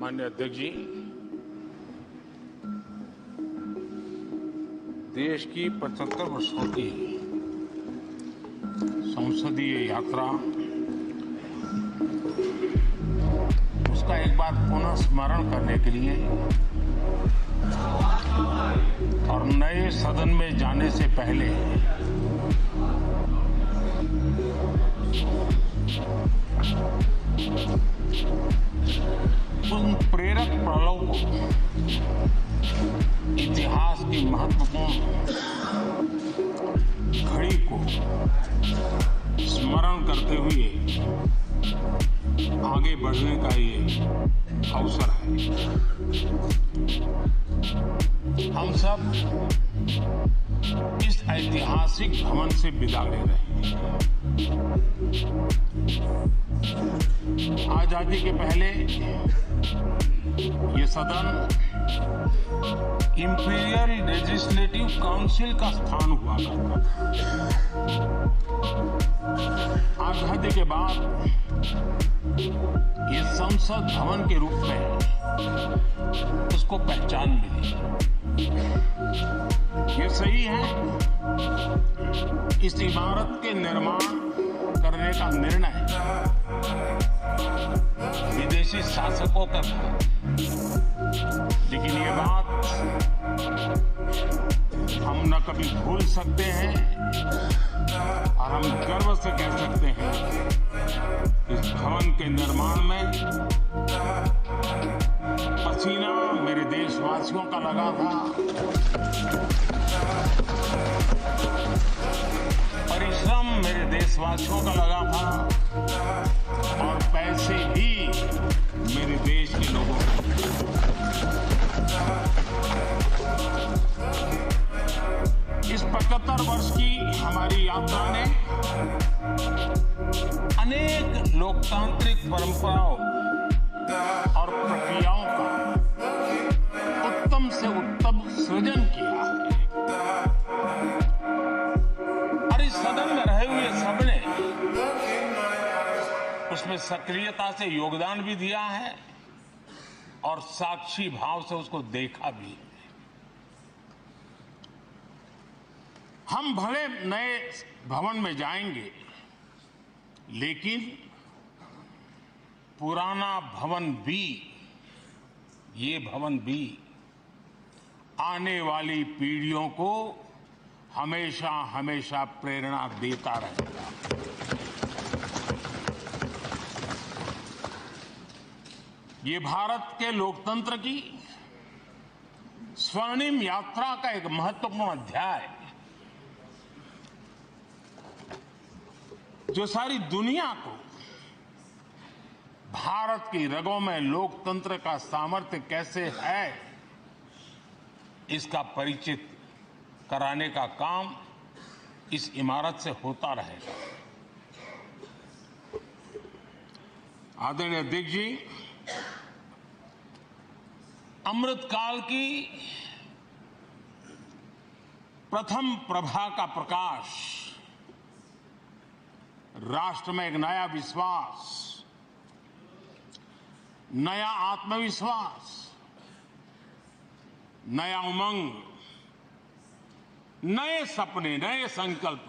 माननीय अध्यक्ष जी, देश की 75 वर्षों की संसदीय यात्रा, उसका एक बार पुनः स्मरण करने के लिए और नए सदन में जाने से पहले उन प्रेरक पलों को, इतिहास की महत्वपूर्ण घड़ी को स्मरण करते हुए आगे बढ़ने का ये अवसर है। हम सब इस ऐतिहासिक भवन से विदा ले रहे हैं। आजादी के पहले ये सदन इंपीरियल लेजिस्लेटिव काउंसिल का स्थान हुआ करता था। आजादी के बाद ये संसद भवन के रूप में उसको पहचान मिली। ये सही है, इस इमारत के निर्माण करने का निर्णय विदेशी शासकों का था, लेकिन ये बात हम न कभी भूल सकते हैं और हम गर्व से कह सकते हैं इस भवन के निर्माण में पसीना मेरे देशवासियों का लगा था, परिश्रम मेरे देशवासियों का लगा था और पैसे भी मेरे देश के लोगों को। इस 75 वर्ष की हमारी यात्रा ने अनेक लोकतांत्रिक परंपराओं और प्रक्रियाओं का उत्तम से उत्तम सृजन किया है और इस सदन में रहे हुए सबने उसमें सक्रियता से योगदान भी दिया है और साक्षी भाव से उसको देखा भी है। हम भले नए भवन में जाएंगे, लेकिन पुराना भवन भी, ये भवन भी आने वाली पीढ़ियों को हमेशा हमेशा प्रेरणा देता रहेगा। ये भारत के लोकतंत्र की स्वर्णिम यात्रा का एक महत्वपूर्ण अध्याय है, जो सारी दुनिया को भारत की रगों में लोकतंत्र का सामर्थ्य कैसे है, इसका परिचित कराने का काम इस इमारत से होता रहेगा। आदरणीय अध्यक्ष जी, अमृतकाल की प्रथम प्रभा का प्रकाश राष्ट्र में एक नया विश्वास, नया आत्मविश्वास, नया उमंग, नए सपने, नए संकल्प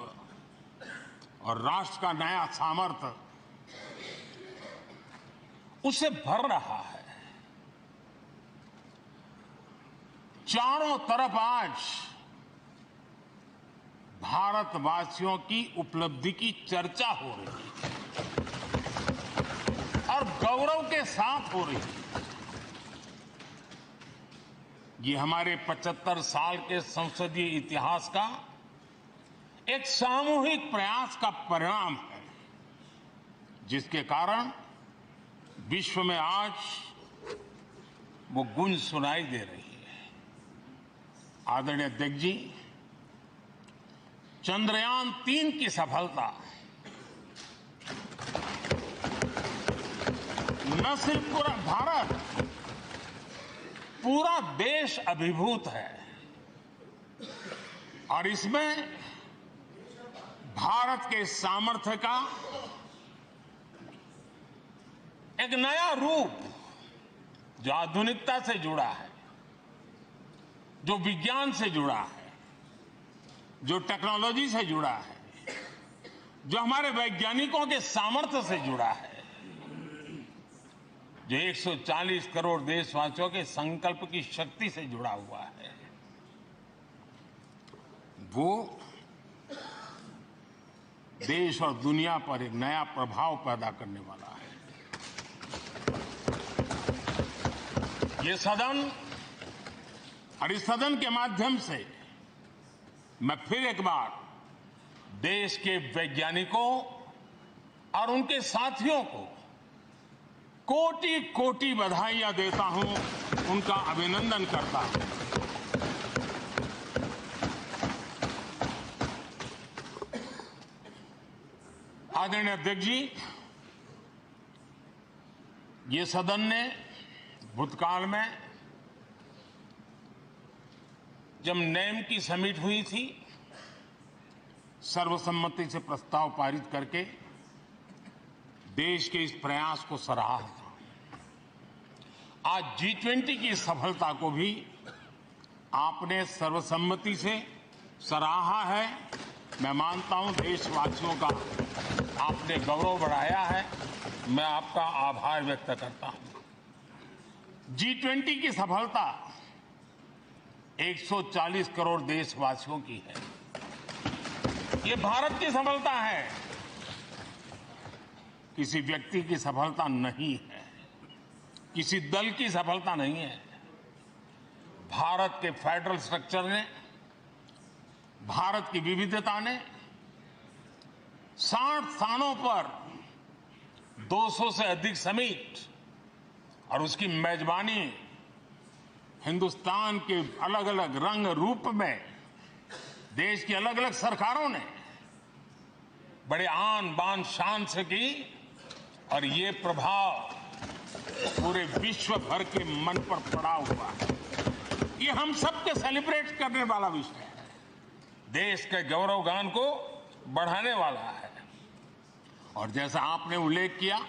और राष्ट्र का नया सामर्थ्य उसे भर रहा है। चारों तरफ आज भारतवासियों की उपलब्धि की चर्चा हो रही है और गौरव के साथ हो रही है। ये हमारे 75 साल के संसदीय इतिहास का एक सामूहिक प्रयास का परिणाम है, जिसके कारण विश्व में आज वो गूंज सुनाई दे रही है। आदरणीय अध्यक्ष जी, चंद्रयान 3 की सफलता न सिर्फ पूरा भारत, पूरा देश अभिभूत है और इसमें भारत के सामर्थ्य का एक नया रूप जो आधुनिकता से जुड़ा है, जो विज्ञान से जुड़ा है, जो टेक्नोलॉजी से जुड़ा है, जो हमारे वैज्ञानिकों के सामर्थ्य से जुड़ा है, जो 140 करोड़ देशवासियों के संकल्प की शक्ति से जुड़ा हुआ है, वो देश और दुनिया पर एक नया प्रभाव पैदा करने वाला है। ये सदन और इस सदन के माध्यम से मैं फिर एक बार देश के वैज्ञानिकों और उनके साथियों को कोटि कोटि बधाइयां देता हूं, उनका अभिनंदन करता हूं। आदरणीय अध्यक्ष जी, ये सदन ने भूतकाल में जब नेम की समिट हुई थी, सर्वसम्मति से प्रस्ताव पारित करके देश के इस प्रयास को सराहा था। आज G20 की सफलता को भी आपने सर्वसम्मति से सराहा है। मैं मानता हूं देशवासियों का आपने गौरव बढ़ाया है। मैं आपका आभार व्यक्त करता हूं। G20 की सफलता 140 करोड़ देशवासियों की है। ये भारत की सफलता है, किसी व्यक्ति की सफलता नहीं है, किसी दल की सफलता नहीं है। भारत के फेडरल स्ट्रक्चर ने, भारत की विविधता ने 60 स्थानों पर 200 से अधिक समिट और उसकी मेजबानी हिंदुस्तान के अलग अलग रंग रूप में देश की अलग अलग सरकारों ने बड़े आन बान शान से की और ये प्रभाव पूरे विश्व भर के मन पर पड़ा हुआ है। ये हम सबके सेलिब्रेट करने वाला विषय है, देश के गौरवगान को बढ़ाने वाला है। और जैसा आपने उल्लेख किया,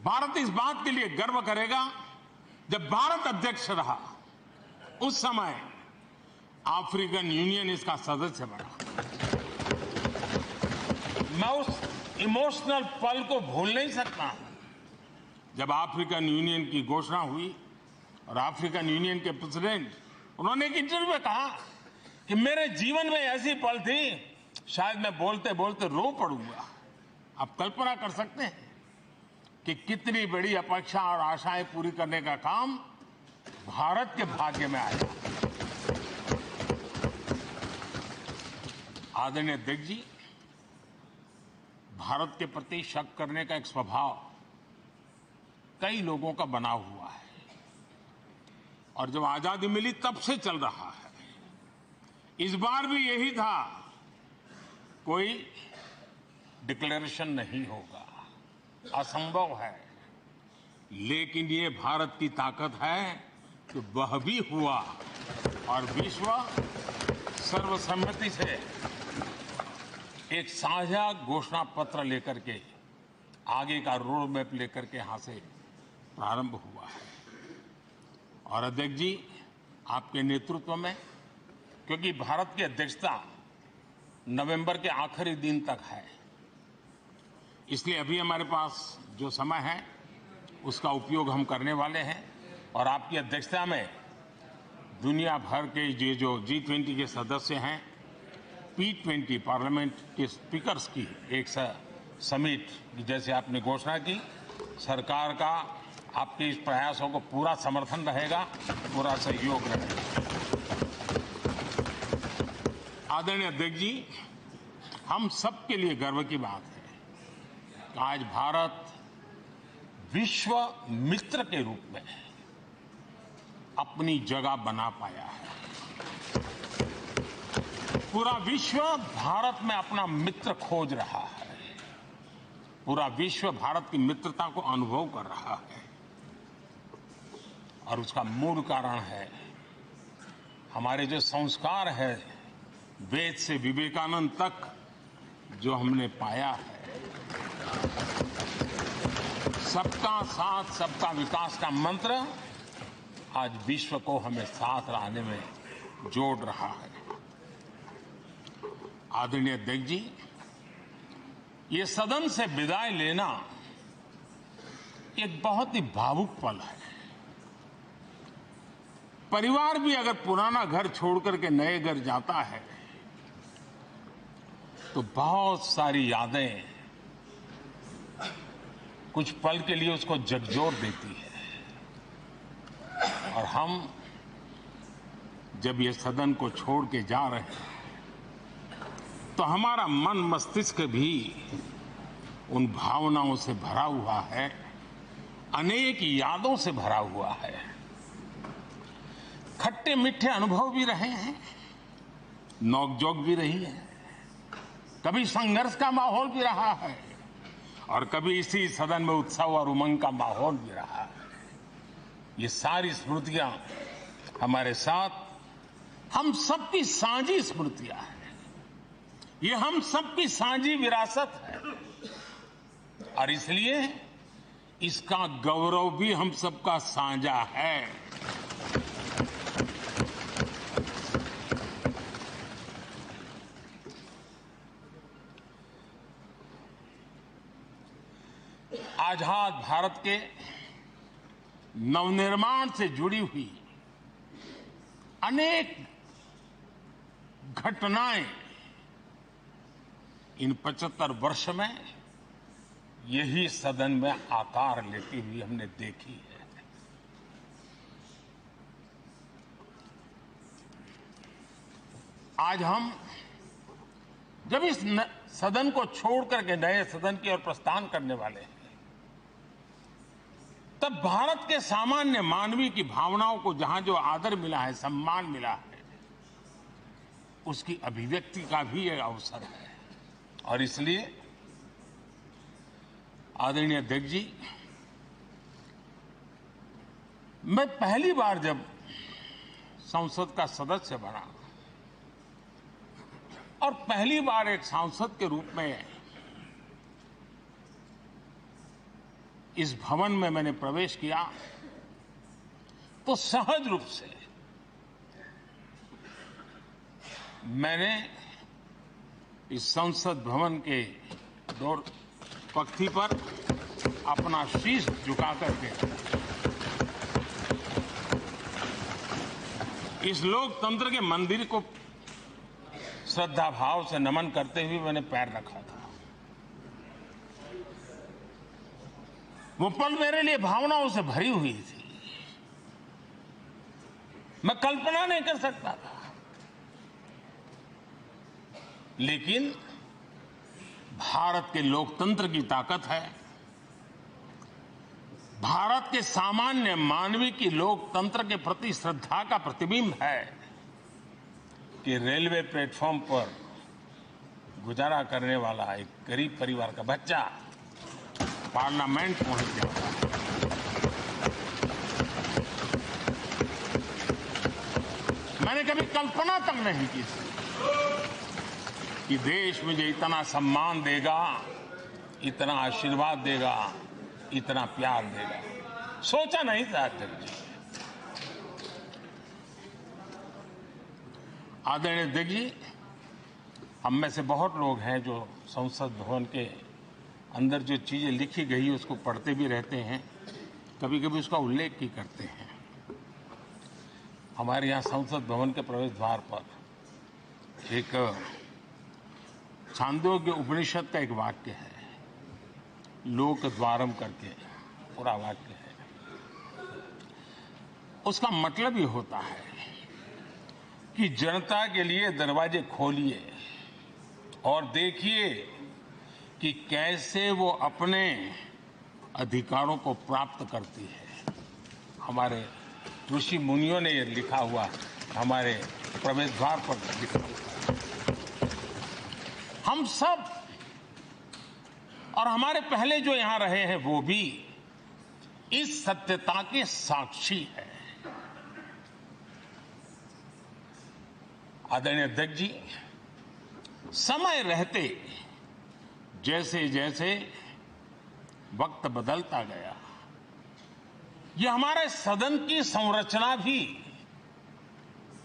भारत इस बात के लिए गर्व करेगा, जब भारत अध्यक्ष रहा उस समय अफ्रीकन यूनियन इसका सदस्य बना। मैं उस इमोशनल पल को भूल नहीं सकता जब अफ्रीकन यूनियन की घोषणा हुई और अफ्रीकन यूनियन के प्रेसिडेंट, उन्होंने एक इंटरव्यू में कहा कि मेरे जीवन में ऐसी पल थी, शायद मैं बोलते बोलते रो पड़ूंगा। आप कल्पना कर सकते हैं कि कितनी बड़ी अपेक्षा और आशाएं पूरी करने का काम भारत के भाग्य में आया। आदरणीय अध्यक्ष जी, भारत के प्रति शक करने का एक स्वभाव कई लोगों का बना हुआ है और जब आजादी मिली तब से चल रहा है। इस बार भी यही था, कोई डिक्लेरेशन नहीं होगा, असंभव है। लेकिन ये भारत की ताकत है कि वह भी हुआ और विश्व सर्वसम्मति से एक साझा घोषणा पत्र लेकर के आगे का रोड मैप लेकर के यहां से प्रारंभ हुआ है। और अध्यक्ष जी, आपके नेतृत्व में, क्योंकि भारत की अध्यक्षता नवंबर के आखिरी दिन तक है, इसलिए अभी हमारे पास जो समय है उसका उपयोग हम करने वाले हैं। और आपकी अध्यक्षता में दुनिया भर के ये जो G20 के सदस्य हैं, P20 पार्लियामेंट के स्पीकर्स की एक समिट, जैसे आपने घोषणा की, सरकार का आपके इस प्रयासों को पूरा समर्थन रहेगा, पूरा सहयोग रहेगा। आदरणीय अध्यक्ष जी, हम सबके लिए गर्व की बात है कि आज भारत विश्व मित्र के रूप में अपनी जगह बना पाया है। पूरा विश्व भारत में अपना मित्र खोज रहा है, पूरा विश्व भारत की मित्रता को अनुभव कर रहा है। और उसका मूल कारण है हमारे जो संस्कार है, वेद से विवेकानंद तक जो हमने पाया है। सबका साथ सबका विकास का मंत्र आज विश्व को हमें साथ लाने में जोड़ रहा है। आदरणीय अध्यक्ष जी, ये सदन से विदाई लेना एक बहुत ही भावुक पल है। परिवार भी अगर पुराना घर छोड़कर के नए घर जाता है तो बहुत सारी यादें कुछ पल के लिए उसको झकझोर देती है। और हम जब ये सदन को छोड़ के जा रहे हैं तो हमारा मन मस्तिष्क भी उन भावनाओं से भरा हुआ है, अनेक यादों से भरा हुआ है। खट्टे मीठे अनुभव भी रहे हैं, नोकझोंक भी रही है, कभी संघर्ष का माहौल भी रहा है और कभी इसी सदन में उत्सव और उमंग का माहौल भी रहा है। ये सारी स्मृतियां हमारे साथ हम सबकी साझी स्मृतियां हैं, ये हम सबकी साझी विरासत है और इसलिए इसका गौरव भी हम सबका साझा है। आजाद भारत के नवनिर्माण से जुड़ी हुई अनेक घटनाएं इन 75 वर्ष में यही सदन में आकार लेती हुई हमने देखी है। आज हम जब इस सदन को छोड़ करके नए सदन की ओर प्रस्थान करने वाले हैं तब भारत के सामान्य मानवीय की भावनाओं को जहां जो आदर मिला है, सम्मान मिला है, उसकी अभिव्यक्ति का भी एक अवसर है। और इसलिए आदरणीय अध्यक्ष जी, मैं पहली बार जब संसद का सदस्य बना और पहली बार एक सांसद के रूप में इस भवन में मैंने प्रवेश किया तो सहज रूप से मैंने इस संसद भवन के दौर पक्ति पर अपना शीश झुका करके इस लोकतंत्र के मंदिर को श्रद्धा भाव से नमन करते हुए मैंने पैर रखा था। वो पल मेरे लिए भावनाओं से भरी हुई थी, मैं कल्पना नहीं कर सकता था। लेकिन भारत के लोकतंत्र की ताकत है, भारत के सामान्य मानवीय की लोकतंत्र के प्रति श्रद्धा का प्रतिबिंब है कि रेलवे प्लेटफॉर्म पर गुजारा करने वाला एक गरीब परिवार का बच्चा पार्लियामेंट पहुंच गया। मैंने कभी कल्पना तक नहीं की कि देश मुझे इतना सम्मान देगा, इतना आशीर्वाद देगा, इतना प्यार देगा। सोचा नहीं था अध्यक्ष जी। आदरणीय अध्यक्ष जी, हम में से बहुत लोग हैं जो संसद भवन के अंदर जो चीजें लिखी गई उसको पढ़ते भी रहते हैं, कभी कभी उसका उल्लेख भी करते हैं। हमारे यहाँ संसद भवन के प्रवेश द्वार पर एक छांदोग्य उपनिषद का एक वाक्य है, लोक द्वारम करके पूरा वाक्य है। उसका मतलब ये होता है कि जनता के लिए दरवाजे खोलिए और देखिए कि कैसे वो अपने अधिकारों को प्राप्त करती है। हमारे ऋषि मुनियों ने ये लिखा हुआ हमारे प्रवेश द्वार पर लिखा हुआ। हम सब और हमारे पहले जो यहां रहे हैं वो भी इस सत्यता के साक्षी है। आदरणीय अध्यक्ष जी, समय रहते जैसे जैसे वक्त बदलता गया, ये हमारे सदन की संरचना भी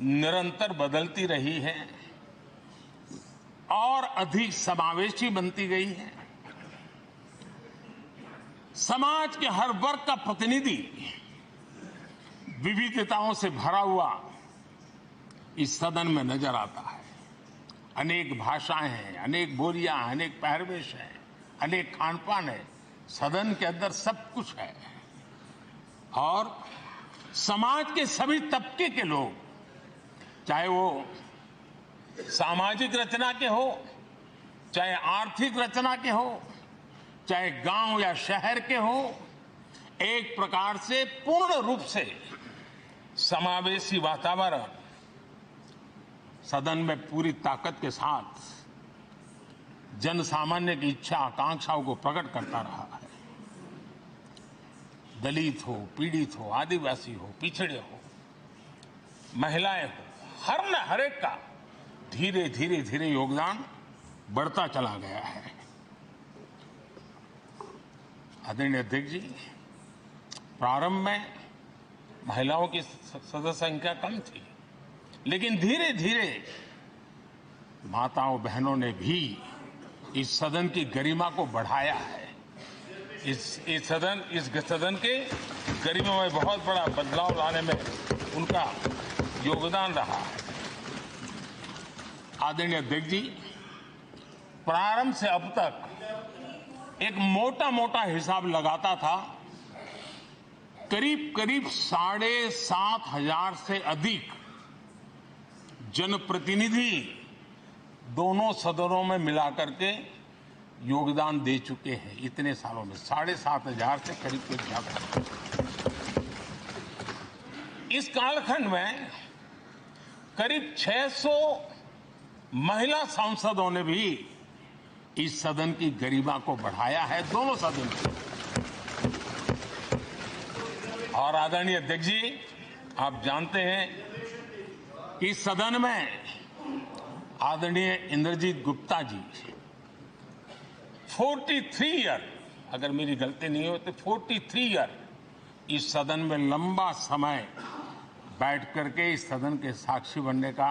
निरंतर बदलती रही है और अधिक समावेशी बनती गई है। समाज के हर वर्ग का प्रतिनिधि विविधताओं से भरा हुआ इस सदन में नजर आता है। अनेक भाषाएं हैं, अनेक बोलियां हैं, अनेक पहरवेश हैं, अनेक खान-पान है। सदन के अंदर सब कुछ है और समाज के सभी तबके के लोग, चाहे वो सामाजिक रचना के हो, चाहे आर्थिक रचना के हो, चाहे गांव या शहर के हो, एक प्रकार से पूर्ण रूप से समावेशी वातावरण सदन में पूरी ताकत के साथ जन सामान्य की इच्छा आकांक्षाओं को प्रकट करता रहा है। दलित हो, पीड़ित हो, आदिवासी हो, पिछड़े हो, महिलाएं हो, हर एक का धीरे धीरे धीरे योगदान बढ़ता चला गया है। आदरणीय अध्यक्ष जी, प्रारंभ में महिलाओं की सदस्य संख्या कम थी, लेकिन धीरे धीरे माताओं बहनों ने भी इस सदन की गरिमा को बढ़ाया है। इस सदन के गरिमा में बहुत बड़ा बदलाव लाने में उनका योगदान रहा है। आदरणीय अध्यक्ष जी, प्रारंभ से अब तक एक मोटा हिसाब लगाता था, करीब 7,500 से अधिक जनप्रतिनिधि दोनों सदनों में मिलाकर के योगदान दे चुके हैं। इतने सालों में 7,500 से करीब ज्यादा। इस कालखंड में करीब 600 महिला सांसदों ने भी इस सदन की गरिमा को बढ़ाया है, दोनों सदन की। और आदरणीय अध्यक्ष जी, आप जानते हैं कि इस सदन में आदरणीय इंद्रजीत गुप्ता जी 43 ईयर, अगर मेरी गलती नहीं हो तो 43 ईयर इस सदन में लंबा समय बैठ करके इस सदन के साक्षी बनने का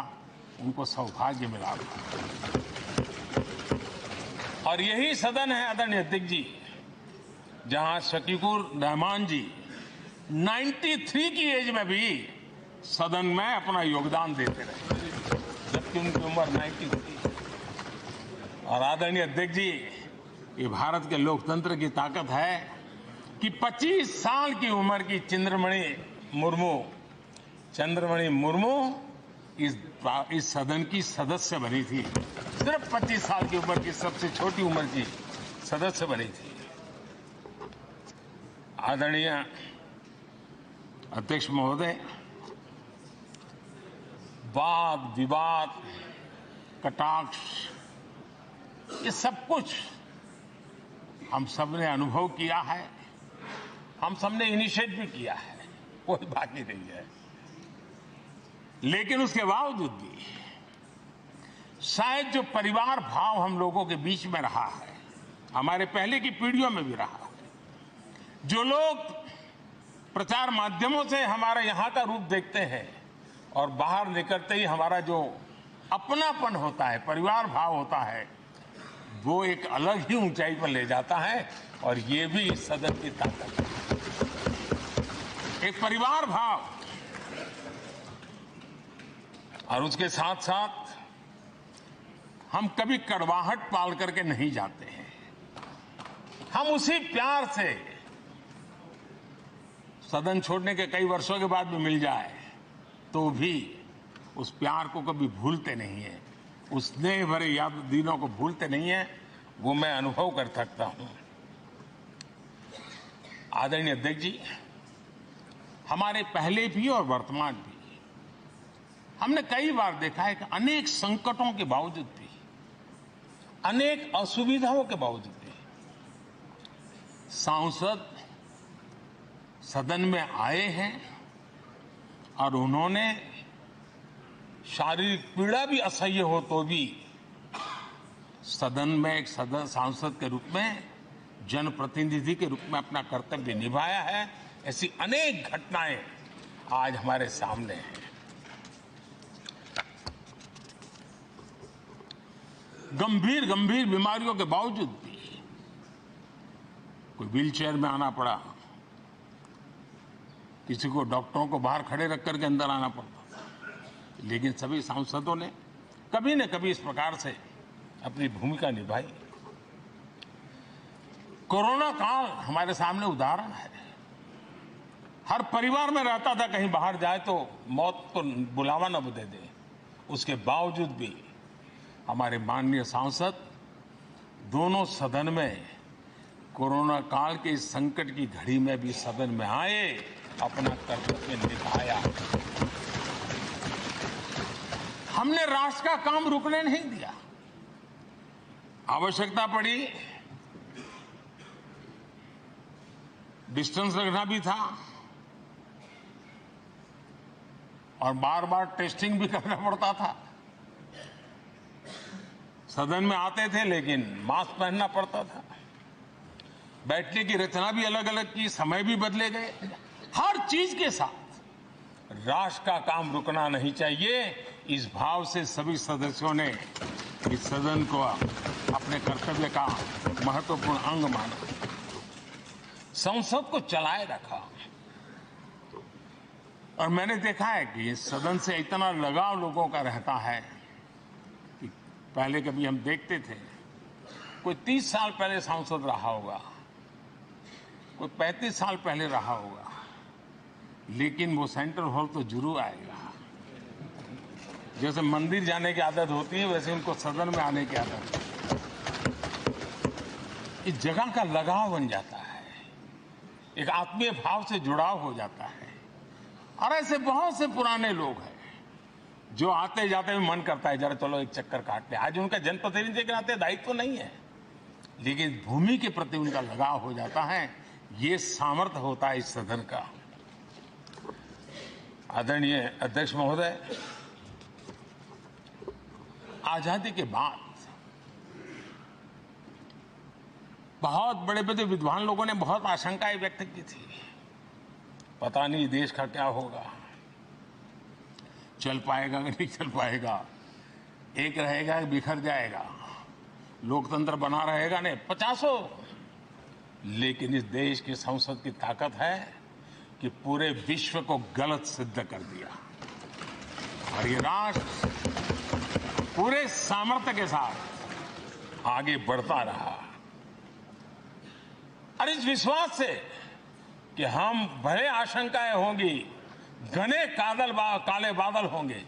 उनको सौभाग्य मिला। और यही सदन है आदरणीय अध्यक्ष जी जहां शकीकुर रहमान जी 93 की एज में भी सदन में अपना योगदान देते रहे, जबकि उनकी उम्र 93। और आदरणीय अध्यक्ष जी, ये भारत के लोकतंत्र की ताकत है कि 25 साल की उम्र की चंद्रमणि मुर्मू इस सदन की सदस्य बनी थी। सिर्फ 25 साल की उम्र की, सबसे छोटी उम्र की सदस्य बनी थी। आदरणीय अध्यक्ष महोदय, वाद विवाद, कटाक्ष, ये सब कुछ हम सब ने अनुभव किया है, हम सब ने इनिशिएट भी किया है, कोई बाकी नहीं है। लेकिन उसके बावजूद भी शायद जो परिवार भाव हम लोगों के बीच में रहा है, हमारे पहले की पीढ़ियों में भी रहा है, जो लोग प्रचार माध्यमों से हमारा यहाँ का रूप देखते हैं और बाहर निकलते ही हमारा जो अपनापन होता है, परिवार भाव होता है, वो एक अलग ही ऊंचाई पर ले जाता है। और ये भी इस सदन की ताकत है, एक परिवार भाव। और उसके साथ साथ हम कभी कड़वाहट पाल करके नहीं जाते हैं। हम उसी प्यार से सदन छोड़ने के कई वर्षों के बाद भी मिल जाए तो भी उस प्यार को कभी भूलते नहीं है, उस स्नेह भरे याद दिनों को भूलते नहीं है। वो मैं अनुभव कर सकता हूं। आदरणीय अध्यक्ष जी, हमारे पहले भी और वर्तमान भी हमने कई बार देखा है कि अनेक संकटों के बावजूद भी, अनेक असुविधाओं के बावजूद भी सांसद सदन में आए हैं और उन्होंने शारीरिक पीड़ा भी असह्य हो तो भी सदन में एक सांसद के रूप में, जनप्रतिनिधि के रूप में अपना कर्तव्य निभाया है। ऐसी अनेक घटनाएं आज हमारे सामने हैं। गंभीर गंभीर बीमारियों के बावजूद भी कोई व्हीलचेयर में आना पड़ा, किसी को डॉक्टरों को बाहर खड़े रख करके अंदर आना पड़ता, लेकिन सभी सांसदों ने कभी न कभी इस प्रकार से अपनी भूमिका निभाई। कोरोना काल हमारे सामने उदाहरण है। हर परिवार में रहता था कहीं बाहर जाए तो मौत को बुलावा न दे दे, उसके बावजूद भी हमारे माननीय सांसद दोनों सदन में कोरोना काल के इस संकट की घड़ी में भी सदन में आए, अपना कर्तव्य निभाया। हमने राष्ट्र का काम रुकने नहीं दिया। आवश्यकता पड़ी, डिस्टेंस रखना भी था और बार बार टेस्टिंग भी करना पड़ता था। सदन में आते थे लेकिन मास्क पहनना पड़ता था। बैठने की रचना भी अलग अलग की, समय भी बदले गए। हर चीज के साथ राष्ट्र का काम रुकना नहीं चाहिए, इस भाव से सभी सदस्यों ने इस सदन को अपने कर्तव्य का महत्वपूर्ण अंग माना, संसद को चलाए रखा। और मैंने देखा है कि इस सदन से इतना लगाव लोगों का रहता है कि पहले कभी हम देखते थे कोई 30 साल पहले सांसद रहा होगा, कोई 35 साल पहले रहा होगा, लेकिन वो सेंट्रल हॉल तो जरूर आएगा। जैसे मंदिर जाने की आदत होती है वैसे उनको सदन में आने की आदत है। इस जगह का लगाव बन जाता है, एक आत्मीय भाव से जुड़ाव हो जाता है। और ऐसे बहुत से पुराने लोग हैं जो आते जाते हुए मन करता है जरा चलो एक चक्कर काट ले। आज उनका जनप्रतिनिधि के नाते दायित्व तो नहीं है, लेकिन भूमि के प्रति उनका लगाव हो जाता है। ये सामर्थ्य होता है इस सदन का। आदरणीय अध्यक्ष महोदय, आजादी के बाद बहुत बड़े बड़े विद्वान लोगों ने बहुत आशंकाएं व्यक्त की थी। पता नहीं देश का क्या होगा, चल पाएगा कि नहीं चल पाएगा, एक रहेगा कि बिखर जाएगा, लोकतंत्र बना रहेगा नहीं, 50। लेकिन इस देश की संसद की ताकत है कि पूरे विश्व को गलत सिद्ध कर दिया और ये राष्ट्र पूरे सामर्थ्य के साथ आगे बढ़ता रहा। और इस विश्वास से कि हम भले आशंकाएं होंगी, घने काले बादल होंगे,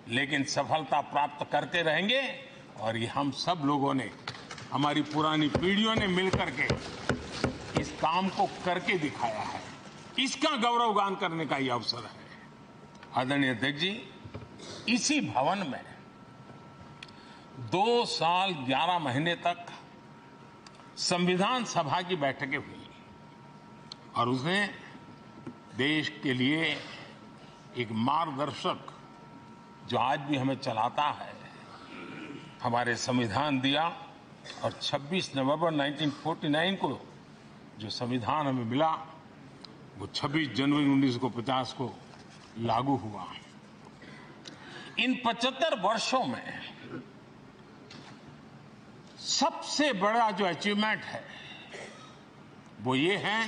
लेकिन सफलता प्राप्त करते रहेंगे। और ये हम सब लोगों ने, हमारी पुरानी पीढ़ियों ने मिलकर के इस काम को करके दिखाया है। इसका गौरवगान करने का ये अवसर है। आदरणीय अध्यक्ष जी, इसी भवन में 2 साल 11 महीने तक संविधान सभा की बैठकें हुई और उसने देश के लिए एक मार्गदर्शक जो आज भी हमें चलाता है, हमारे संविधान दिया। और 26 नवंबर 1949 को जो संविधान हमें मिला वो 26 जनवरी 1950 को लागू हुआ। इन 75 वर्षों में सबसे बड़ा जो अचीवमेंट है वो ये है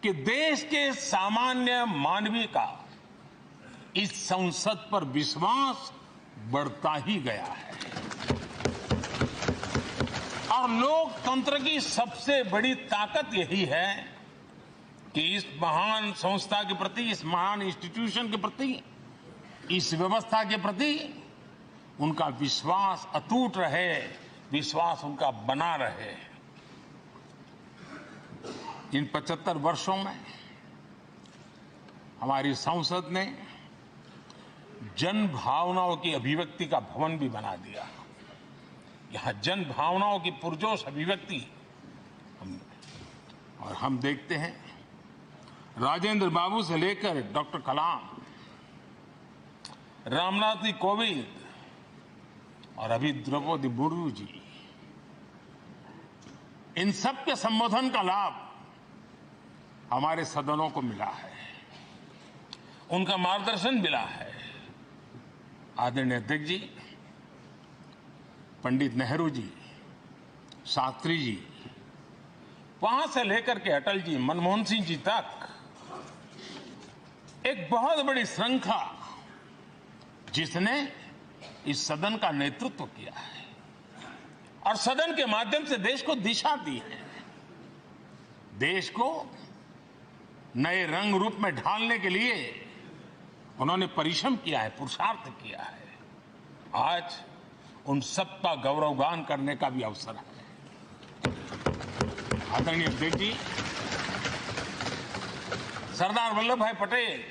कि देश के सामान्य मानवी का इस संसद पर विश्वास बढ़ता ही गया है। और लोकतंत्र की सबसे बड़ी ताकत यही है कि इस महान संस्था के प्रति, इस महान इंस्टीट्यूशन के प्रति, इस व्यवस्था के प्रति उनका विश्वास अटूट रहे, विश्वास उनका बना रहे। इन 75 वर्षों में हमारी संसद ने जन भावनाओं की अभिव्यक्ति का भवन भी बना दिया। यहां जन भावनाओं की पुरजोश अभिव्यक्ति और हम देखते हैं राजेंद्र बाबू से लेकर डॉक्टर कलाम, रामनाथ जी कोविंद और अभी द्रौपदी मुर्मू जी, इन सब के संबोधन का लाभ हमारे सदनों को मिला है, उनका मार्गदर्शन मिला है। आदरणीय अध्यक्ष जी, पंडित नेहरू जी, शास्त्री जी, वहां से लेकर के अटल जी, मनमोहन सिंह जी तक एक बहुत बड़ी श्रृंखला जिसने इस सदन का नेतृत्व किया है और सदन के माध्यम से देश को दिशा दी है, देश को नए रंग रूप में ढालने के लिए उन्होंने परिश्रम किया है, पुरुषार्थ किया है। आज उन सबका गौरवगान करने का भी अवसर है। आदरणीय अध्यक्ष जी, सरदार वल्लभ भाई पटेल,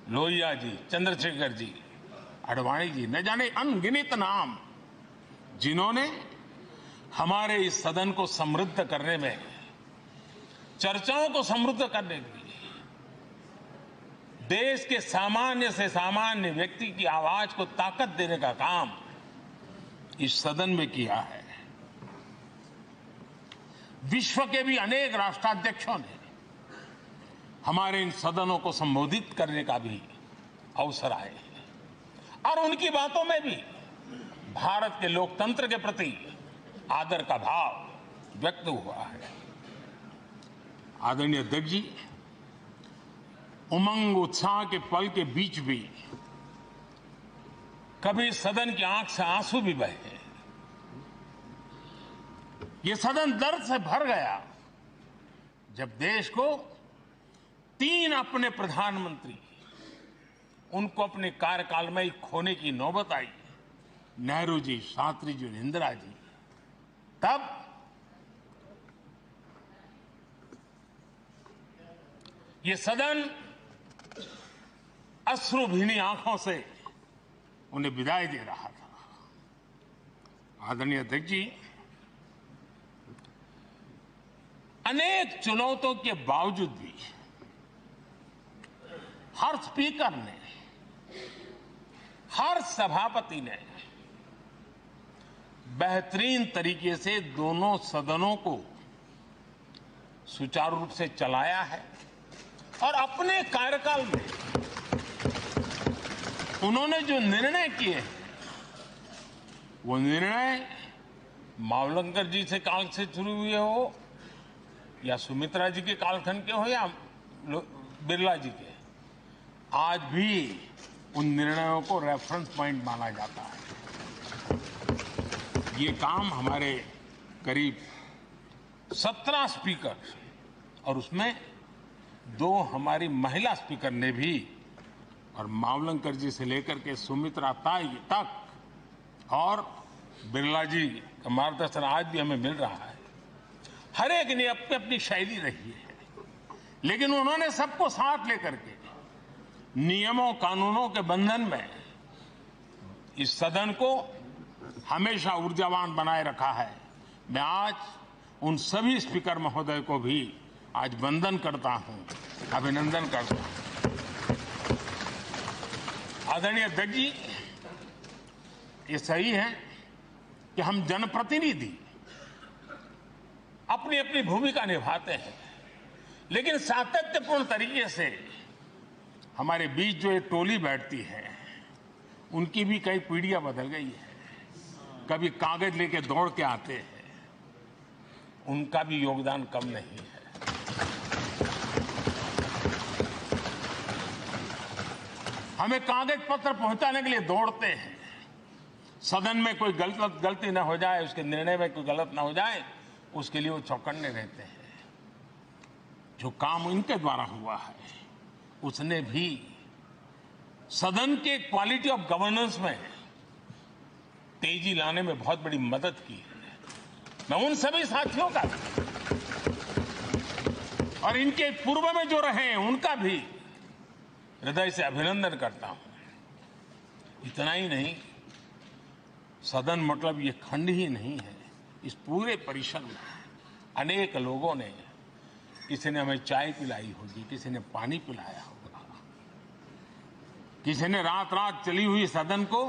लोहिया जी, चंद्रशेखर जी, आडवाणी जी, न जाने अनगिनत नाम जिन्होंने हमारे इस सदन को समृद्ध करने में, चर्चाओं को समृद्ध करने के लिए, देश के सामान्य से सामान्य व्यक्ति की आवाज को ताकत देने का काम इस सदन में किया है। विश्व के भी अनेक राष्ट्राध्यक्षों ने हमारे इन सदनों को संबोधित करने का भी अवसर आए हैं और उनकी बातों में भी भारत के लोकतंत्र के प्रति आदर का भाव व्यक्त हुआ है। आदरणीय अध्यक्ष जी, उमंग उत्साह के पल के बीच भी कभी सदन की आंख से आंसू भी बहे। ये सदन दर्द से भर गया जब देश को 3 अपने प्रधानमंत्री उनको अपने कार्यकाल में ही खोने की नौबत आई, नेहरू जी, शास्त्री जी, इंदिरा जी। तब ये सदन अश्रु भीनी आंखों से उन्हें विदाई दे रहा था। आदरणीय अध्यक्ष जी, अनेक चुनौतियों के बावजूद भी हर स्पीकर ने, हर सभापति ने बेहतरीन तरीके से दोनों सदनों को सुचारू रूप से चलाया है और अपने कार्यकाल में उन्होंने जो निर्णय किए वो निर्णय मावलंकर जी से काल से शुरू हुए हो या सुमित्रा जी के कालखंड के हो या बिरला जी के, आज भी उन निर्णयों को रेफरेंस पॉइंट माना जाता है। ये काम हमारे करीब 17 स्पीकर और उसमें 2 हमारी महिला स्पीकर ने भी, और मावलंकर जी से लेकर के सुमित्रा ताई तक और बिरला जी का मार्गदर्शन आज भी हमें मिल रहा है। हर एक ने अपनी अपनी शैली रही है, लेकिन उन्होंने सबको साथ लेकर के नियमों कानूनों के बंधन में इस सदन को हमेशा ऊर्जावान बनाए रखा है। मैं आज उन सभी स्पीकर महोदय को भी आज वंदन करता हूं, अभिनंदन करता हूं। आदरणीय अध्यक्ष जी, ये सही है कि हम जनप्रतिनिधि अपनी अपनी भूमिका निभाते हैं, लेकिन सातत्यपूर्ण तरीके से हमारे बीच जो ये टोली बैठती है उनकी भी कई पीढ़ियां बदल गई है। कभी कागज लेके दौड़ के आते हैं, उनका भी योगदान कम नहीं है। हमें कागज पत्र पहुंचाने के लिए दौड़ते हैं, सदन में कोई गलती न हो जाए, उसके निर्णय में कोई गलत न हो जाए, उसके लिए वो चौकन्ने रहते हैं। जो काम इनके द्वारा हुआ है उसने भी सदन के क्वालिटी ऑफ गवर्नेंस में तेजी लाने में बहुत बड़ी मदद की है। मैं उन सभी साथियों का और इनके पूर्व में जो रहे हैं उनका भी हृदय से अभिनंदन करता हूं। इतना ही नहीं, सदन मतलब ये खंड ही नहीं है, इस पूरे परिसर में अनेक लोगों ने, किसी ने हमें चाय पिलाई होगी, किसी ने पानी पिलाया होगा, किसी ने रात रात चली हुई सदन को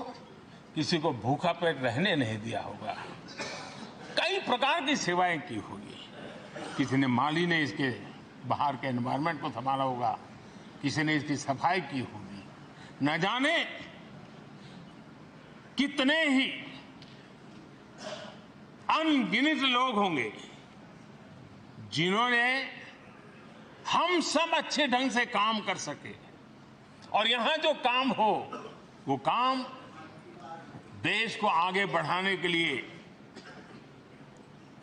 किसी को भूखा पेट रहने नहीं दिया होगा। कई प्रकार की सेवाएं की होगी। किसी ने माली ने इसके बाहर के एनवायरनमेंट को संभाला होगा, किसी ने इसकी सफाई की होगी। न जाने कितने ही अनगिनत लोग होंगे जिन्होंने हम सब अच्छे ढंग से काम कर सके, और यहां जो काम हो वो काम देश को आगे बढ़ाने के लिए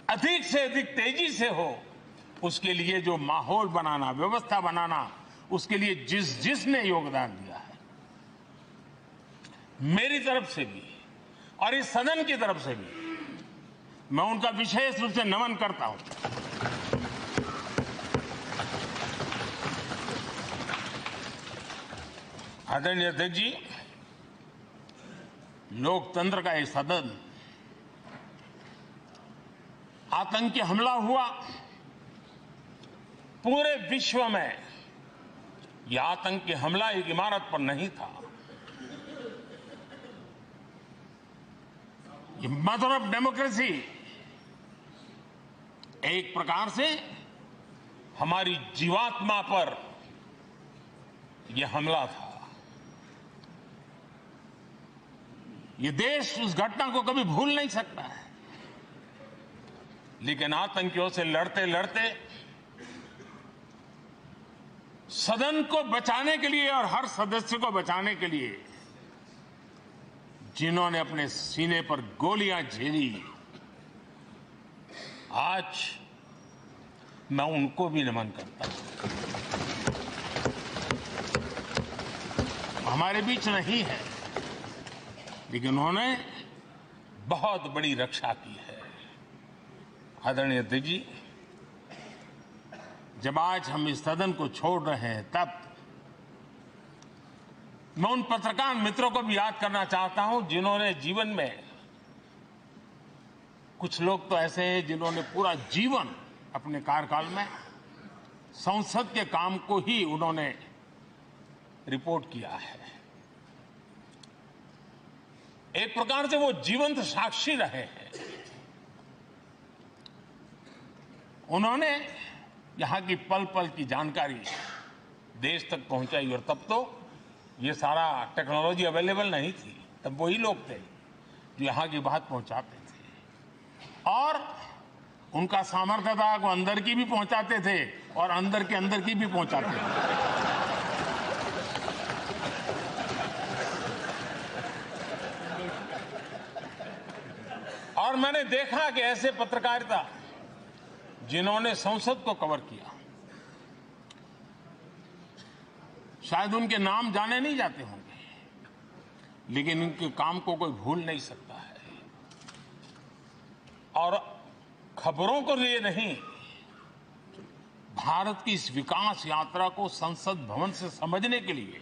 अधिक से अधिक तेजी से हो, उसके लिए जो माहौल बनाना, व्यवस्था बनाना, उसके लिए जिसने योगदान दिया है, मेरी तरफ से भी और इस सदन की तरफ से भी मैं उनका विशेष रूप से नमन करता हूं। आदरणीय अध्यक्ष जी, लोकतंत्र का ये सदन, आतंकी हमला हुआ, पूरे विश्व में यह आतंकी हमला एक इमारत पर नहीं था, ये मदर ऑफ डेमोक्रेसी एक प्रकार से हमारी जीवात्मा पर यह हमला था। ये देश उस घटना को कभी भूल नहीं सकता है, लेकिन आतंकियों से लड़ते लड़ते सदन को बचाने के लिए और हर सदस्य को बचाने के लिए जिन्होंने अपने सीने पर गोलियां झेली, आज मैं उनको भी नमन करता हूं। हमारे बीच नहीं है, लेकिन उन्होंने बहुत बड़ी रक्षा की है। आदरणीय अध्यक्ष जी, जब आज हम इस सदन को छोड़ रहे हैं, तब मैं उन पत्रकार मित्रों को भी याद करना चाहता हूं जिन्होंने जीवन में, कुछ लोग तो ऐसे हैं जिन्होंने पूरा जीवन अपने कार्यकाल में संसद के काम को ही उन्होंने रिपोर्ट किया है। एक प्रकार से वो जीवंत साक्षी रहे हैं। उन्होंने यहां की पल पल की जानकारी देश तक पहुंचाई, और तब तो ये सारा टेक्नोलॉजी अवेलेबल नहीं थी। तब वही लोग थे जो यहां की बात पहुंचाते थे, और उनका सामर्थ्य था वो अंदर की भी पहुंचाते थे और अंदर की भी पहुंचाते थे। और मैंने देखा कि ऐसे पत्रकारिता जिन्होंने संसद को कवर किया, शायद उनके नाम जाने नहीं जाते होंगे, लेकिन उनके काम को कोई भूल नहीं सकता है। और खबरों को लिए नहीं, भारत की इस विकास यात्रा को संसद भवन से समझने के लिए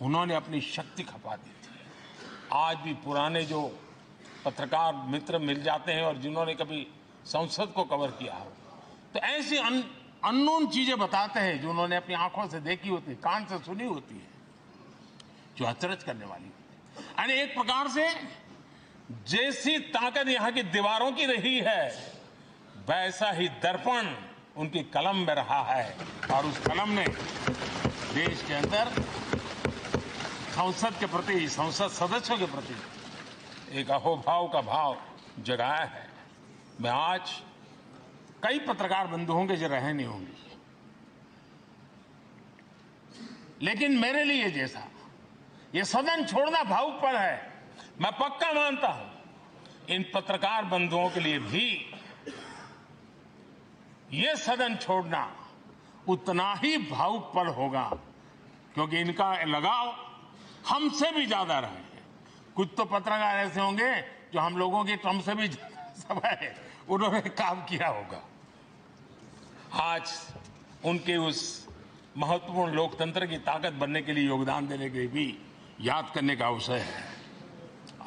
उन्होंने अपनी शक्ति खपा दी थी। आज भी पुराने जो पत्रकार मित्र मिल जाते हैं और जिन्होंने कभी संसद को कवर किया हो, तो ऐसी अननोन चीजें बताते हैं जो उन्होंने अपनी आंखों से देखी होती है, कान से सुनी होती है, जो अचरज करने वाली होती है। यानी एक प्रकार से जैसी ताकत यहां की दीवारों की रही है, वैसा ही दर्पण उनकी कलम में रहा है, और उस कलम ने देश के अंदर संसद के प्रति, संसद सदस्यों के प्रति एक अहोभाव का भाव जगाया है। मैं आज कई पत्रकार बंधु होंगे जो रहे नहीं होंगे, लेकिन मेरे लिए जैसा ये सदन छोड़ना भावुक पल है, मैं पक्का मानता हूं इन पत्रकार बंधुओं के लिए भी ये सदन छोड़ना उतना ही भावुक पल होगा, क्योंकि इनका लगाव हमसे भी ज्यादा रहे हैं। कुछ तो पत्रकार ऐसे होंगे जो हम लोगों की टर्म से भी समय उन्होंने काम किया होगा। आज उनके उस महत्वपूर्ण लोकतंत्र की ताकत बनने के लिए, योगदान देने के लिए भी याद करने का अवसर है।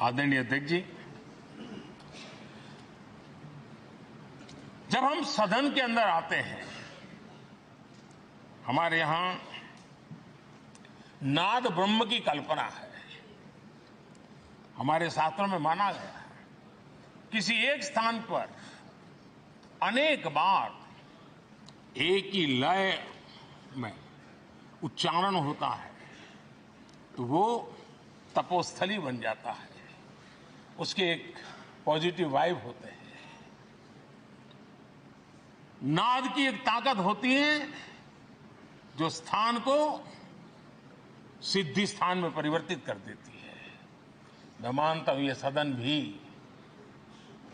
आदरणीय अध्यक्ष जी, जब हम सदन के अंदर आते हैं, हमारे यहां नाद ब्रह्म की कल्पना है। हमारे शास्त्रों में माना गया है किसी एक स्थान पर अनेक बार एक ही लय में उच्चारण होता है तो वो तपोस्थली बन जाता है, उसके एक पॉजिटिव वाइब होते हैं। नाद की एक ताकत होती है जो स्थान को सिद्धि स्थान में परिवर्तित कर देती है। मैं मानता हूं ये सदन भी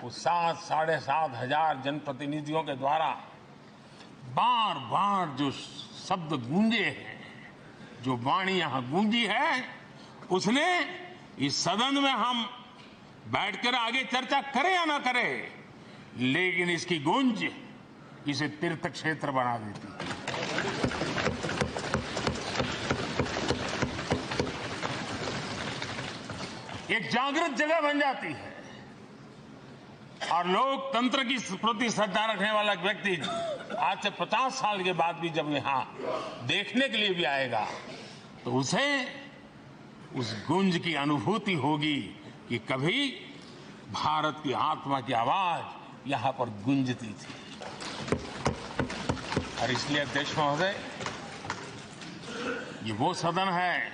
उस 7-7.5 हजार जनप्रतिनिधियों के द्वारा बार बार जो शब्द गूंजे हैं, जो वाणी यहां गूंजी है, उसने इस सदन में हम बैठकर आगे चर्चा करें या ना करें, लेकिन इसकी गूंज इसे तीर्थ क्षेत्र बना देती है। एक जागृत जगह बन जाती है और लोकतंत्र की प्रति श्रद्धा रखने वाला व्यक्ति आज से 50 साल के बाद भी जब यहां देखने के लिए भी आएगा तो उसे उस गूंज की अनुभूति होगी कि कभी भारत की आत्मा की आवाज यहां पर गूंजती थी। और इसलिए अध्यक्ष महोदय, ये वो सदन है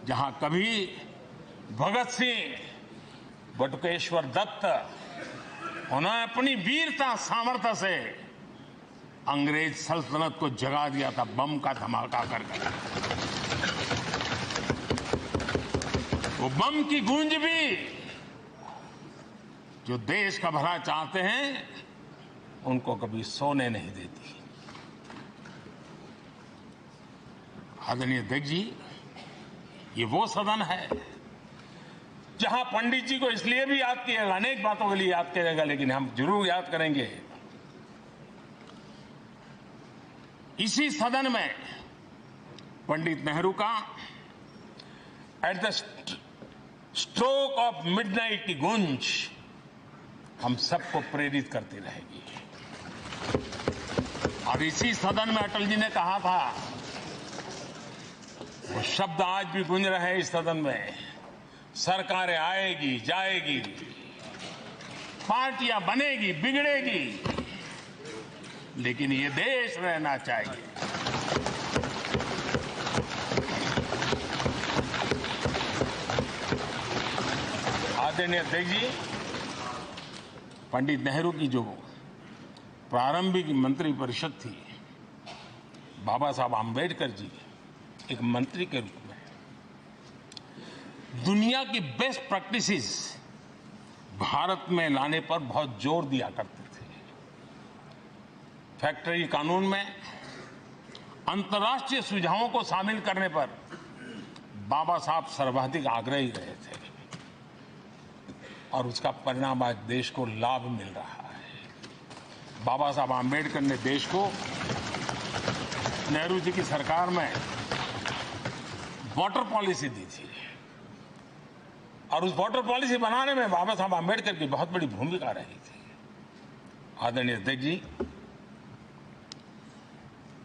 जहां कभी भगत सिंह, बटुकेश्वर दत्त, उन्होंने अपनी वीरता सामर्थ्य से अंग्रेज सल्तनत को जगा दिया था बम का धमाका करके। वो बम की गूंज भी जो देश का भला चाहते हैं उनको कभी सोने नहीं देती। आदरणीय अध्यक्ष जी, ये वो सदन है जहां पंडित जी को इसलिए भी याद किएगा, अनेक बातों के लिए याद करेगा, लेकिन हम जरूर याद करेंगे इसी सदन में पंडित नेहरू का at the stroke of midnight की गूंज हम सबको प्रेरित करती रहेगी। और इसी सदन में अटल जी ने कहा था, वो शब्द आज भी गूंज रहे हैं इस सदन में, सरकारें आएगी जाएगी, पार्टियां बनेगी बिगड़ेगी, लेकिन ये देश रहना चाहिए। आदरणीय अध्यक्ष जी, पंडित नेहरू की जो प्रारंभिक मंत्रिपरिषद थी, बाबा साहब आम्बेडकर जी एक मंत्री के रूप में दुनिया की बेस्ट प्रैक्टिसेस भारत में लाने पर बहुत जोर दिया करते थे। फैक्ट्री कानून में अंतर्राष्ट्रीय सुझावों को शामिल करने पर बाबा साहब सर्वाधिक आग्रही रहे थे और उसका परिणाम आज देश को लाभ मिल रहा है। बाबा साहब आम्बेडकर ने देश को नेहरू जी की सरकार में वाटर पॉलिसी दी थी और उस वाटर पॉलिसी बनाने में बाबा साहब आम्बेडकर की बहुत बड़ी भूमिका रही थी। आदरणीय अध्यक्ष जी,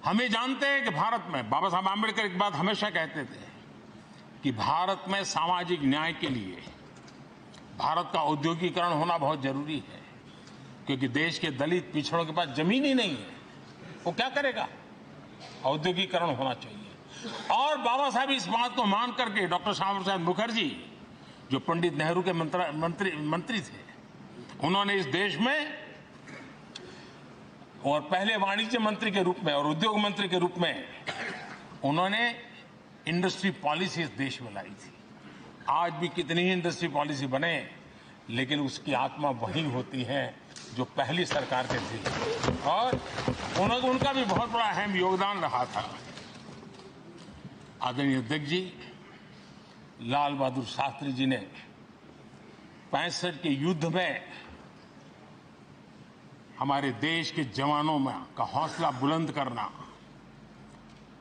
हम ये जानते हैं कि भारत में बाबा साहब आम्बेडकर एक बात हमेशा कहते थे कि भारत में सामाजिक न्याय के लिए भारत का औद्योगिकरण होना बहुत जरूरी है, क्योंकि देश के दलित पिछड़ों के पास जमीन ही नहीं है, वो क्या करेगा? औद्योगिकरण होना चाहिए। और बाबा साहब इस बात को मान करके डॉक्टर श्यामा प्रसाद मुखर्जी, जो पंडित नेहरू के मंत्री थे, उन्होंने इस देश में और पहले वाणिज्य मंत्री के रूप में और उद्योग मंत्री के रूप में उन्होंने इंडस्ट्री पॉलिसी इस देश में लाई थी। आज भी कितनी ही इंडस्ट्री पॉलिसी बने, लेकिन उसकी आत्मा वही होती है जो पहली सरकार के थी, और उनका भी बहुत बड़ा अहम योगदान रहा था। आदरणीय अध्यक्ष जी, लाल बहादुर शास्त्री जी ने 65 के युद्ध में हमारे देश के जवानों में का हौसला बुलंद करना,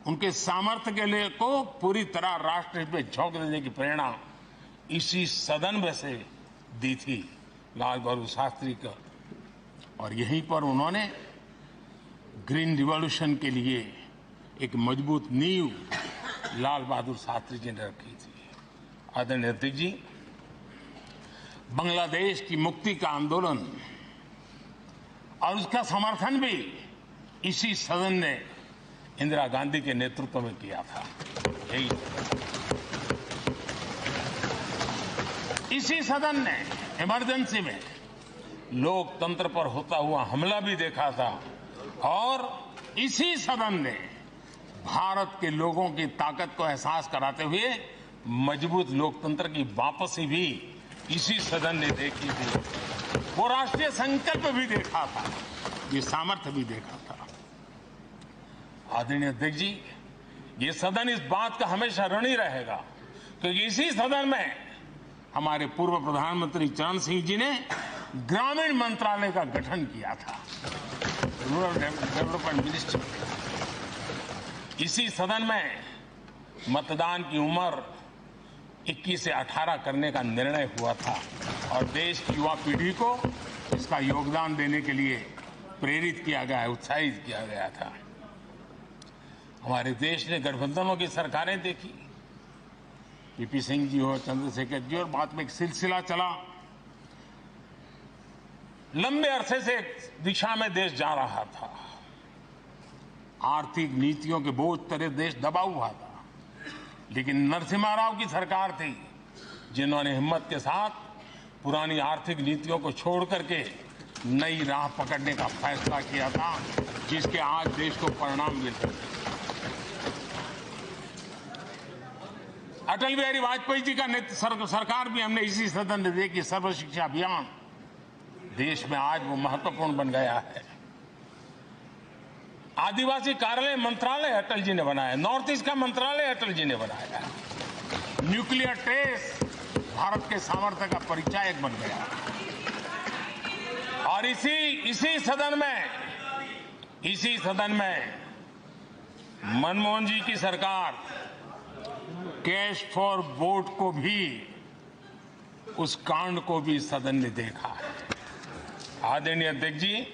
उनके सामर्थ्य के लिए को पूरी तरह राष्ट्र हित में झोंक देने की प्रेरणा इसी सदन में से दी थी लाल बहादुर शास्त्री का। और यहीं पर उन्होंने ग्रीन रिवॉल्यूशन के लिए एक मजबूत नींव लाल बहादुर शास्त्री जी ने रखी थी। आदरणीय अध्यक्ष जी, बांग्लादेश की मुक्ति का आंदोलन और उसका समर्थन भी इसी सदन ने इंदिरा गांधी के नेतृत्व में किया था। यही इसी सदन ने इमरजेंसी में लोकतंत्र पर होता हुआ हमला भी देखा था और इसी सदन ने भारत के लोगों की ताकत को एहसास कराते हुए मजबूत लोकतंत्र की वापसी भी इसी सदन ने देखी थी। वो राष्ट्रीय संकल्प भी देखा था, ये सामर्थ्य भी देखा था। आदरणीय अध्यक्ष जी, ये सदन इस बात का हमेशा ऋणी रहेगा क्योंकि इसी सदन में हमारे पूर्व प्रधानमंत्री चरण सिंह जी ने ग्रामीण मंत्रालय का गठन किया था, रूरल डेवलपमेंट मिनिस्ट्री। इसी सदन में मतदान की उम्र 21 से 18 करने का निर्णय हुआ था और देश की युवा पीढ़ी को इसका योगदान देने के लिए प्रेरित किया गया, उत्साहित किया गया था। हमारे देश ने गठबंधनों की सरकारें देखी, पीपी सिंह जी हो, चंद्रशेखर जी, और बाद में एक सिलसिला चला। लंबे अरसे से दिशा में देश जा रहा था, आर्थिक नीतियों के बोझ तले देश दबा हुआ था, लेकिन नरसिम्हा राव की सरकार थी जिन्होंने हिम्मत के साथ पुरानी आर्थिक नीतियों को छोड़ करके नई राह पकड़ने का फैसला किया था, जिसके आज देश को परिणाम मिल रहे हैं। अटल बिहारी वाजपेयी जी का सरकार भी हमने इसी सदन में देखी। सर्व शिक्षा अभियान देश में आज वो महत्वपूर्ण बन गया है। आदिवासी कार्यालय मंत्रालय अटल जी ने बनाया, नॉर्थ ईस्ट का मंत्रालय अटल जी ने बनाया। न्यूक्लियर टेस्ट भारत के सामर्थ्य का परिचायक बन गया। और इसी सदन में मनमोहन जी की सरकार कैश फॉर वोट को भी, उस कांड को भी सदन ने देखा है। आदरणीय अध्यक्ष जी,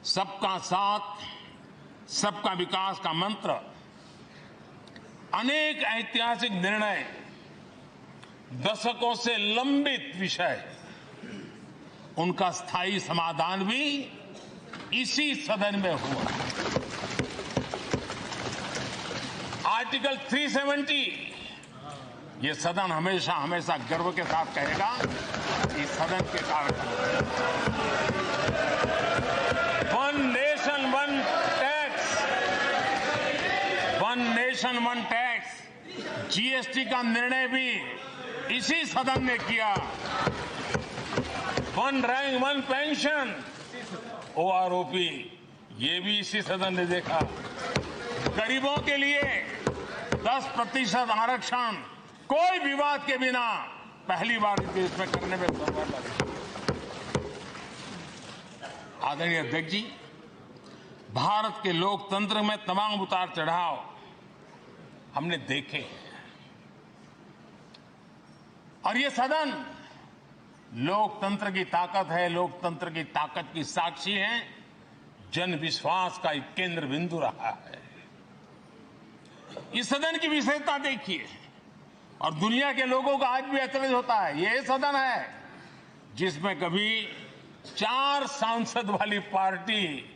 सबका साथ सबका विकास का मंत्र, अनेक ऐतिहासिक निर्णय, दशकों से लंबित विषय, उनका स्थायी समाधान भी इसी सदन में हुआ। आर्टिकल 370, ये सदन हमेशा हमेशा गर्व के साथ कहेगा कि सदन के कारण one nation one tax, GST का निर्णय भी इसी सदन ने किया। One rank one pension, OROP, ये भी इसी सदन ने देखा। गरीबों के लिए 10% आरक्षण कोई विवाद के बिना पहली बार देश में करने में सफल लगे। आदरणीय अध्यक्ष जी, भारत के लोकतंत्र में तमाम उतार चढ़ाव हमने देखे और ये सदन लोकतंत्र की ताकत है, लोकतंत्र की ताकत की साक्षी है, जन विश्वास का एक केंद्र बिंदु रहा है। इस सदन की विशेषता देखिए और दुनिया के लोगों का आज भी अचरज होता है। यह सदन है जिसमें कभी 4 सांसद वाली पार्टी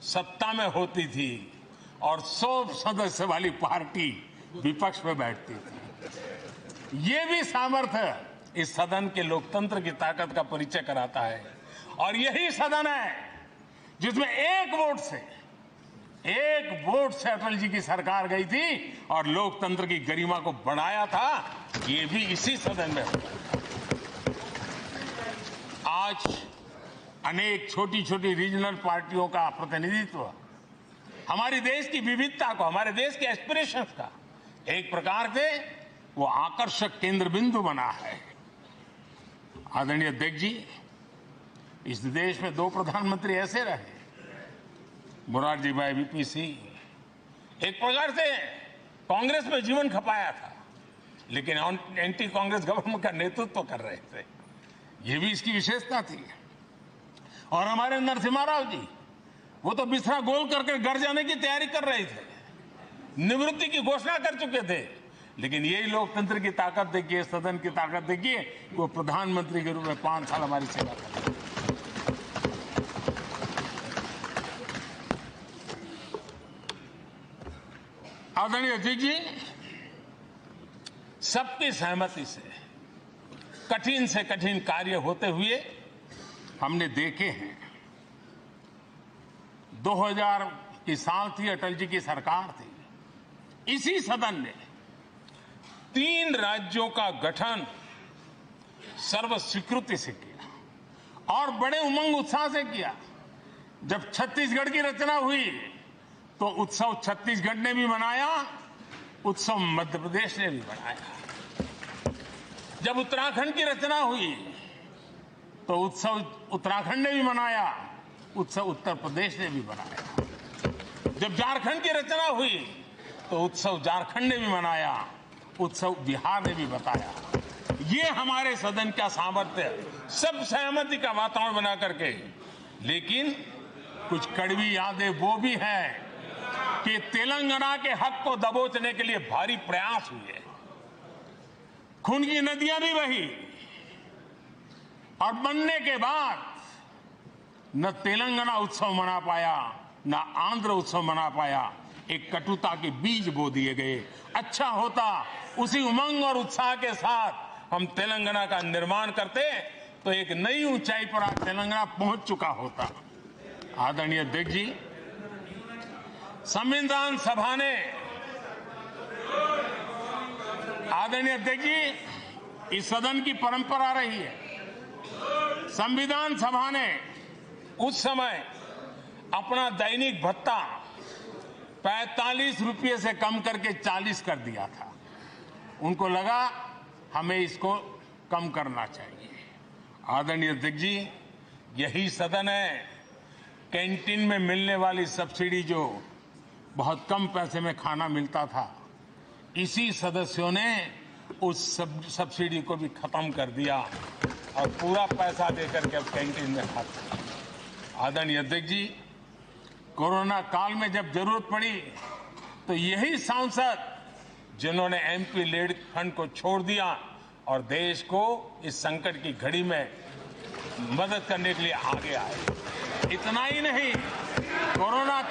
सत्ता में होती थी और 100 सदस्य वाली पार्टी विपक्ष में बैठती थी। ये भी सामर्थ्य इस सदन के लोकतंत्र की ताकत का परिचय कराता है। और यही सदन है जिसमें एक वोट से अटल जी की सरकार गई थी और लोकतंत्र की गरिमा को बढ़ाया था। ये भी इसी सदन में हुआ। आज अनेक छोटी छोटी रीजनल पार्टियों का प्रतिनिधित्व हमारे देश की विविधता को, हमारे देश के एस्पिरेशंस का एक प्रकार से वो आकर्षक केंद्र बिंदु बना है। आदरणीय अध्यक्ष जी, इस देश में 2 प्रधानमंत्री ऐसे रहे, मोरारजी भाई, वीपी सिंह। एक प्रकार से कांग्रेस में जीवन खपाया था, लेकिन एंटी कांग्रेस गवर्नमेंट का नेतृत्व कर रहे थे। ये भी इसकी विशेषता थी। और हमारे नरसिम्हा राव जी, वो तो बिस्तरा गोल करके घर जाने की तैयारी कर रहे थे, निवृत्ति की घोषणा कर चुके थे, लेकिन यही लोकतंत्र की ताकत देखिए, सदन की ताकत देखिए, वो प्रधानमंत्री के रूप में 5 साल हमारी सेवा कर रहे। आदरणीय अध्यक्ष जी, सबकी सहमति से कठिन से कठिन कार्य होते हुए हमने देखे हैं। 2000 की साल थी, अटल जी की सरकार थी। इसी सदन ने 3 राज्यों का गठन सर्व स्वीकृति से किया और बड़े उमंग उत्साह से किया। जब छत्तीसगढ़ की रचना हुई तो उत्सव छत्तीसगढ़ ने भी मनाया, उत्सव मध्य प्रदेश ने भी मनाया। जब उत्तराखंड की रचना हुई तो उत्सव उत्तराखंड ने भी मनाया, उत्सव उत्तर प्रदेश ने भी मनाया। जब झारखंड की रचना हुई तो उत्सव झारखंड ने भी मनाया, उत्सव बिहार ने भी बताया। ये हमारे सदन का सामर्थ्य, सब सहमति का वातावरण बना करके। लेकिन कुछ कड़वी यादें वो भी हैं कि तेलंगाना के हक को दबोचने के लिए भारी प्रयास हुए, खून की नदियां भी बही और बनने के बाद न तेलंगाना उत्सव मना पाया न आंध्र उत्सव मना पाया। एक कटुता के बीज बो दिए गए। अच्छा होता उसी उमंग और उत्साह के साथ हम तेलंगाना का निर्माण करते तो एक नई ऊंचाई पर आज तेलंगाना पहुंच चुका होता। आदरणीय अध्यक्ष जी, संविधान सभा ने, आदरणीय अध्यक्ष जी, इस सदन की परंपरा रही है। संविधान सभा ने उस समय अपना दैनिक भत्ता 45 रुपये से कम करके 40 कर दिया था। उनको लगा हमें इसको कम करना चाहिए। आदरणीय अध्यक्ष जी, यही सदन है कैंटीन में मिलने वाली सब्सिडी, जो बहुत कम पैसे में खाना मिलता था, इसी सदस्यों ने उस सब्सिडी को भी खत्म कर दिया और पूरा पैसा देकर के अब कैंटीन में खाते हैं। आदरणीय अध्यक्ष जी, कोरोना काल में जब जरूरत पड़ी तो यही सांसद जिन्होंने एमपी लेड फंड को छोड़ दिया और देश को इस संकट की घड़ी में मदद करने के लिए आगे आए। इतना ही नहीं, कोरोना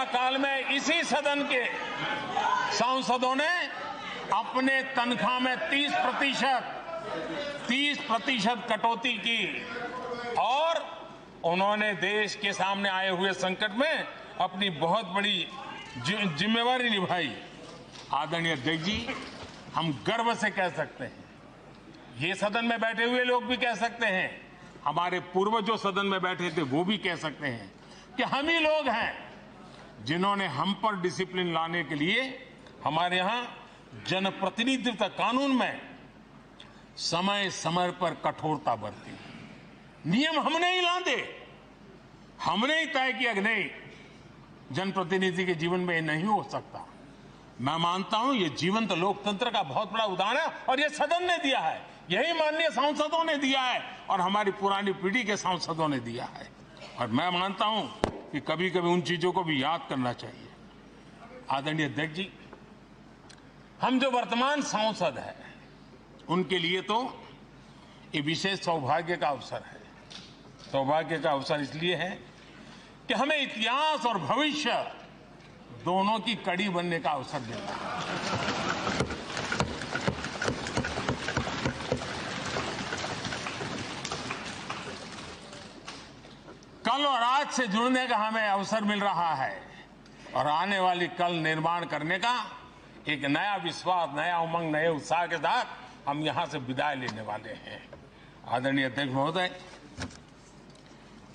काल में इसी सदन के सांसदों ने अपने तनख्वाह में 30% कटौती की और उन्होंने देश के सामने आए हुए संकट में अपनी बहुत बड़ी जिम्मेवारी निभाई। आदरणीय अध्यक्ष जी, हम गर्व से कह सकते हैं, ये सदन में बैठे हुए लोग भी कह सकते हैं, हमारे पूर्वज जो सदन में बैठे थे वो भी कह सकते हैं कि हम ही लोग हैं जिन्होंने हम पर डिसिप्लिन लाने के लिए हमारे यहां जनप्रतिनिधित्व कानून में समय समय पर कठोरता बरती। नियम हमने ही लादे, हमने ही तय किया कि नहीं, जनप्रतिनिधि के जीवन में ये नहीं हो सकता। मैं मानता हूं ये जीवंत लोकतंत्र का बहुत बड़ा उदाहरण है और ये सदन ने दिया है, यही माननीय सांसदों ने दिया है और हमारी पुरानी पीढ़ी के सांसदों ने दिया है। और मैं मानता हूं कि कभी कभी उन चीजों को भी याद करना चाहिए। आदरणीय अध्यक्ष जी, हम जो वर्तमान सांसद हैं उनके लिए तो ये विशेष सौभाग्य का अवसर है। सौभाग्य का अवसर इसलिए है कि हमें इतिहास और भविष्य दोनों की कड़ी बनने का अवसर मिलता है। कल और आज से जुड़ने का हमें अवसर मिल रहा है और आने वाली कल निर्माण करने का एक नया विश्वास, नया उमंग, नए उत्साह के साथ हम यहां से विदाई लेने वाले हैं। आदरणीय अध्यक्ष महोदय,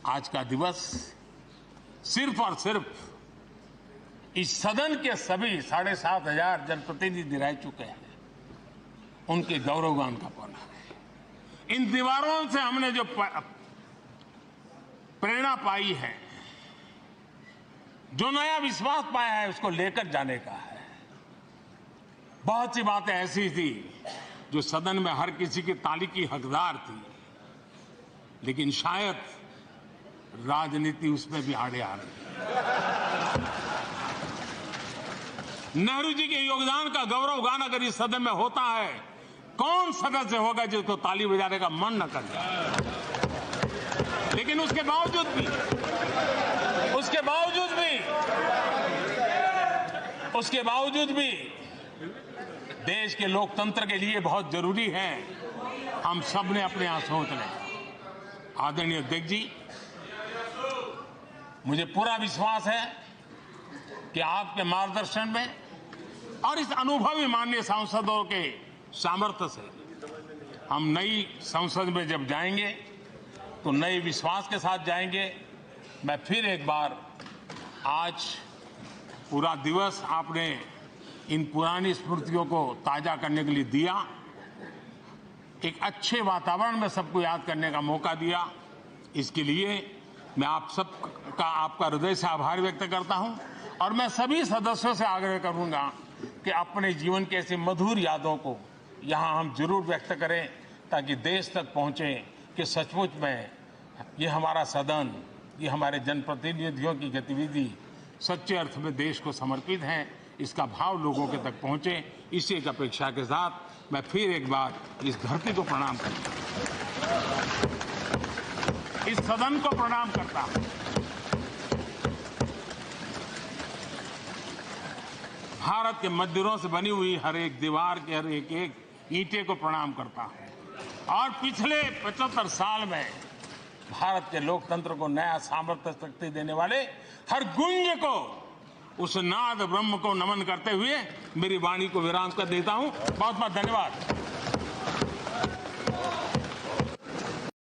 आज का दिवस सिर्फ और सिर्फ इस सदन के सभी 7,500 जनप्रतिनिधि रह चुके हैं उनके गौरवगान का पल है। इन दीवारों से हमने जो प्रेरणा पाई है, जो नया विश्वास पाया है, उसको लेकर जाने का है। बहुत सी बातें ऐसी थी जो सदन में हर किसी की ताली की हकदार थी, लेकिन शायद राजनीति उसमें भी आड़े आ रही। नेहरू जी के योगदान का गौरवगान अगर इस सदन में होता है, कौन सदस्य होगा जिसको ताली बजाने का मन न कर जाए। लेकिन उसके बावजूद भी उसके बावजूद भी देश के लोकतंत्र के लिए बहुत जरूरी है हम सब ने अपने यहां सोच लें। आदरणीय अध्यक्ष जी, मुझे पूरा विश्वास है कि आपके मार्गदर्शन में और इस अनुभवी माननीय सांसदों के सामर्थ्य से हम नई संसद में जब जाएंगे तो नए विश्वास के साथ जाएंगे। मैं फिर एक बार आज पूरा दिवस आपने इन पुरानी स्मृतियों को ताजा करने के लिए दिया, एक अच्छे वातावरण में सबको याद करने का मौका दिया। इसके लिए मैं आप सबका आपका हृदय से आभार व्यक्त करता हूं और मैं सभी सदस्यों से आग्रह करूंगा कि अपने जीवन की ऐसी मधुर यादों को यहां हम जरूर व्यक्त करें ताकि देश तक पहुंचे कि सचमुच में ये हमारा सदन, ये हमारे जनप्रतिनिधियों की गतिविधि सच्चे अर्थ में देश को समर्पित है, इसका भाव लोगों के तक पहुंचे। इसी एक अपेक्षा के साथ मैं फिर एक बार इस धरती को प्रणाम करता हूं, इस सदन को प्रणाम करता हूं। भारत के मंदिरों से बनी हुई हर एक दीवार के हर एक ईंटे को प्रणाम करता हूं और पिछले 75 साल में भारत के लोकतंत्र को नया सामर्थ्य शक्ति देने वाले हर गुंज को, उस नाद ब्रह्म को नमन करते हुए मेरी वाणी को विराम कर देता हूं। बहुत बहुत धन्यवाद।